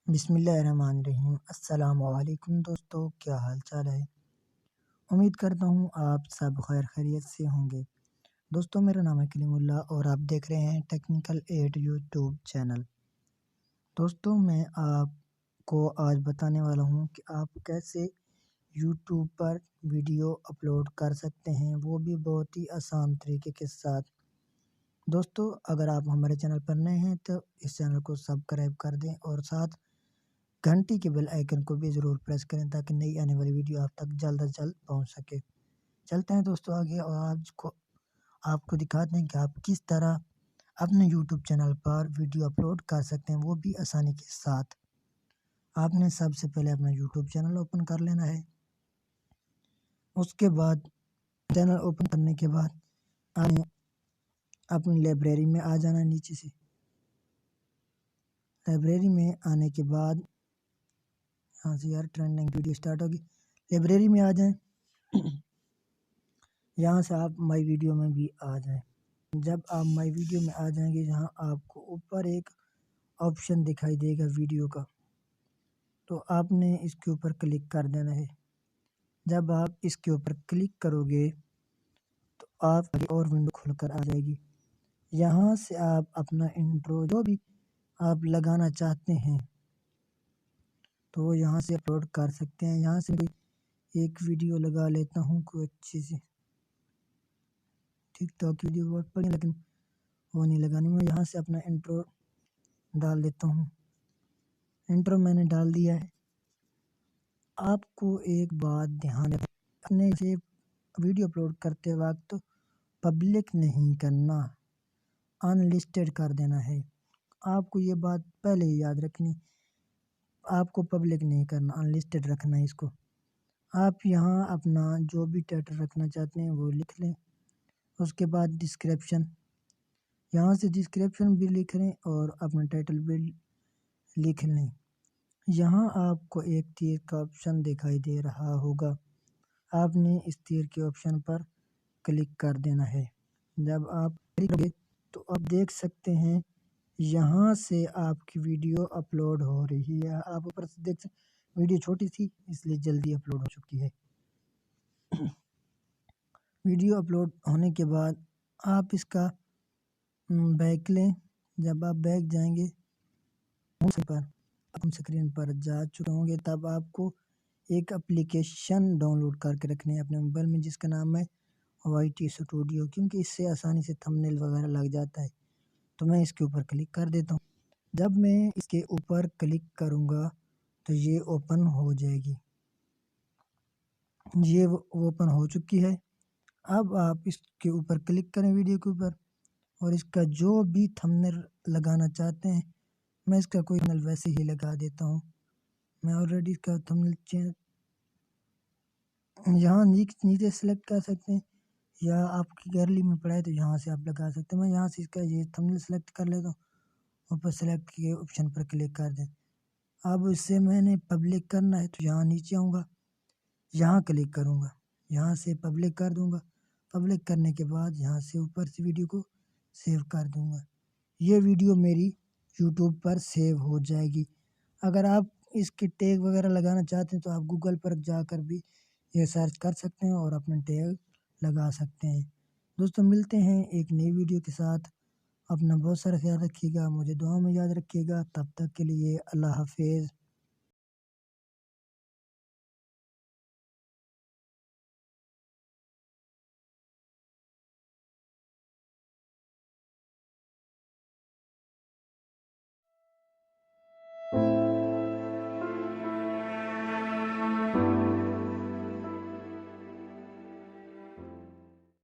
بسم اللہ الرحمن الرحیم۔ السلام علیکم دوستو، کیا حال چال ہے؟ امید کرتا ہوں آپ سب خیر خیریت سے ہوں گے۔ دوستو میرا نام ہے کلیم اللہ اور آپ دیکھ رہے ہیں ٹیکنیکل ایڈ یوٹیوب چینل۔ دوستو میں آپ کو آج بتانے والا ہوں کہ آپ کیسے یوٹیوب پر ویڈیو اپلوڈ کر سکتے ہیں، وہ بھی بہت ہی آسان طریقے کے ساتھ۔ دوستو اگر آپ ہمارے چینل پر نئے ہیں تو اس چینل کو سبسکرائب کر دیں اور ساتھ گھنٹی کے بیل آئیکن کو بھی ضرور پریس کریں تاکہ نئی آنے والی ویڈیو آپ تک جلد از جلد پہنچ سکے۔ چلتے ہیں دوستو آگے اور آپ کو دکھاتے ہیں کہ آپ کس طرح اپنے یوٹیوب چینل پر ویڈیو اپلوڈ کر سکتے ہیں، وہ بھی آسانی کے ساتھ۔ آپ نے سب سے پہلے اپنا یوٹیوب چینل اوپن کر لینا ہے۔ اس کے بعد چینل اوپن کرنے کے بعد آپ نے اپنی لائبریری میں آ جانا ہے۔ نیچے سے لائبریری میں آنے کے بعد یہاں سے ٹرینڈنگ ویڈیو سٹارٹ ہوگی، لائبریری میں آ جائیں۔ یہاں سے آپ مائی ویڈیو میں بھی آ جائیں۔ جب آپ مائی ویڈیو میں آ جائیں گے، یہاں آپ کو اوپر ایک آپشن دکھائی دے گا ویڈیو کا، تو آپ نے اس کے اوپر کلک کر دینا ہے۔ جب آپ اس کے اوپر کلک کرو گے تو آپ اور ونڈو کھل کر آ جائے گی۔ یہاں سے آپ اپنا انٹرو جو بھی آپ لگانا چاہتے ہیں تو وہ یہاں سے اپلوڈ کر سکتے ہیں۔ یہاں سے ایک ویڈیو لگا لیتا ہوں کوئی اچھی سی، ٹک ٹاک ویڈیو بہت بڑی لیکن وہ نہیں لگانی، میں یہاں سے اپنا انٹرو ڈال دیتا ہوں۔ انٹرو میں نے ڈال دیا ہے۔ آپ کو ایک بات دھیان رکھیں، اپنے سے ویڈیو اپلوڈ کرتے وقت پبلک نہیں کرنا، ان لسٹڈ کر دینا ہے۔ آپ کو یہ بات پہلے ہی یاد رکھنی، آپ کو پبلک نہیں کرنا، ان لسٹڈ رکھنا ہے اس کو۔ آپ یہاں اپنا جو بھی ٹائٹل رکھنا چاہتے ہیں وہ لکھ لیں۔ اس کے بعد ڈسکرپشن، یہاں سے ڈسکرپشن بھی لکھ لیں اور اپنا ٹائٹل بھی لکھ لیں۔ یہاں آپ کو ایک تیر کا آپشن دکھائی دے رہا ہوگا، آپ نے اس تیر کے آپشن پر کلک کر دینا ہے۔ جب آپ کلک کریں گے تو آپ دیکھ سکتے ہیں یہاں سے آپ کی ویڈیو اپلوڈ ہو رہی ہے۔ آپ اوپر سے دیکھ سکتے ویڈیو چھوٹی تھی اس لیے جلدی اپلوڈ ہو چکی ہے۔ ویڈیو اپلوڈ ہونے کے بعد آپ اس کا بیک لیں۔ جب آپ بیک جائیں گے ہوم اسکرین پر جا چکے ہوں گے، تب آپ کو ایک اپلیکیشن ڈاؤن لوڈ کر کے رکھنی ہے اپنے موبائل میں، جس کا نام ہے وائی ٹی اسٹوڈیو، کیونکہ اس سے آسانی سے تھمبنیل وغیرہ لگ جاتا ہے۔ تو میں اس کے اوپر کلک کر دیتا ہوں۔ جب میں اس کے اوپر کلک کروں گا تو یہ اوپن ہو جائے گی، یہ اوپن ہو چکی ہے۔ اب آپ اس کے اوپر کلک کریں ویڈیو کے اوپر اور اس کا جو بھی تھمبنیل لگانا چاہتے ہیں، میں اس کا کوئی تھمبنیل ویسے ہی لگا دیتا ہوں۔ میں آلریڈی اس کا تھمبنیل یہاں نیچے سلیکٹ کر سکتے ہیں، یا آپ کی گیلری میں پڑا ہے تو یہاں سے آپ لگا سکتے ہیں۔ میں یہاں سے اس کا یہ تھمبنیل سلیکٹ کر لیتا ہوں، اوپر سلیکٹ کے آپشن پر کلک کر دیں۔ اب اس سے میں نے پبلک کرنا ہے تو یہاں نیچے آؤں گا، یہاں کلک کروں گا، یہاں سے پبلک کر دوں گا۔ پبلک کرنے کے بعد یہاں سے اوپر سے ویڈیو کو سیو کر دوں گا۔ یہ ویڈیو میری یوٹیوب پر سیو ہو جائے گی۔ اگر آپ اس کے ٹیگ وغیرہ لگانا چاہتے ہیں تو آپ گوگل پر جا کر بھی یہ سرچ کر سکتے ہیں اور اپنے ٹیگ لگا سکتے ہیں۔ دوستو ملتے ہیں ایک نئی ویڈیو کے ساتھ، اپنا بہت سارا خیال رکھیے گا، مجھے دعاؤں میں یاد رکھیے گا۔ تب تک کے لیے اللہ حافظ۔